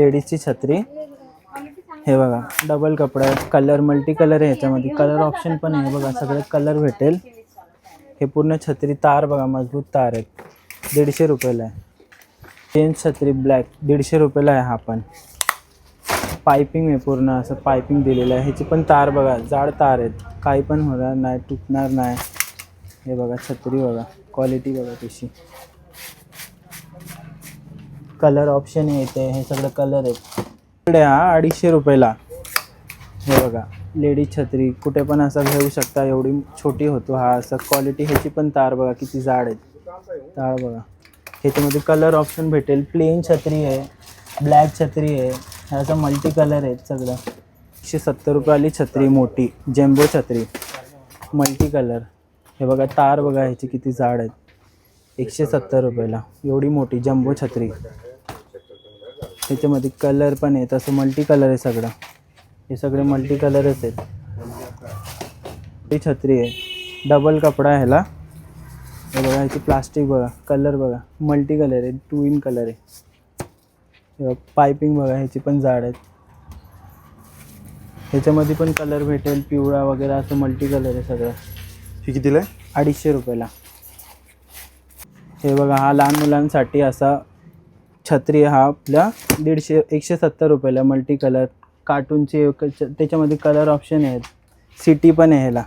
लेडीजची छत्री हे बघा, डबल कपडा आहे, कलर मल्टी कलर आहे, ह्याच्यामध्ये कलर ऑप्शन पण आहे बघा, सगळे कलर भेटेल। हे पूर्ण छत्री तार बघा, मजबूत तार आहेत, 150 रुपयाला आहे। चेन छत्री ब्लॅक 150 रुपयाला आहे। हा पण पाइपिंग आहे, पूर्ण असं पाइपिंग दिलेलं आहे। ह्याची पण तार बघा, जाड तार आहेत, काही पण होणार नाही, तुटणार नाही। हे बघा छत्री बघा, क्वालिटी बघा कशी, कलर ऑप्शन येते, हे सगळं कलर आहेत। हा 250 रुपयाला, हे बघा लेडीज छत्री, कुठे पण असं घेऊ शकता, एवढी छोटी होतो हा, असं क्वालिटी। ह्याची पण तार बघा किती जाड आहेत, तार बघा। ह्याच्यामध्ये कलर ऑप्शन भेटेल, प्लेन छत्री आहे, ब्लॅक छत्री आहे, ह्याचा मल्टी कलर आहेत सगळं। 170 रुपयाली छत्री, मोठी जम्बो छत्री, मल्टी कलर। हे बघा तार बघा ह्याची किती जाड आहेत, 170 रुपयाला, एवढी मोठी जम्बो छत्री। ह्याच्यामध्ये कलर पण आहेत, असं मल्टी कलर आहे सगळं, हे सगळे मल्टी कलरच आहेत। ही छत्री आहे, डबल कपडा आहे ह्याला, हे बघा ह्याची प्लास्टिक बघा, कलर बघा मल्टी कलर आहे, 2 इन कलर आहे। पाइपिंग बघा ह्याची पण जाड आहेत, ह्याच्यामध्ये पण कलर भेटेल, पिवळा वगैरे असं मल्टी कलर आहे सगळं। ही कितीला आहे? 250 रुपयाला। हे बघा हा लहान मुलांसाठी असा छत्री, हा आपल्या 170 रुपयाला, मल्टी कलर कार्टूनचे, त्याच्यामध्ये कलर ऑप्शन आहेत, सिटी पण आहे ह्याला।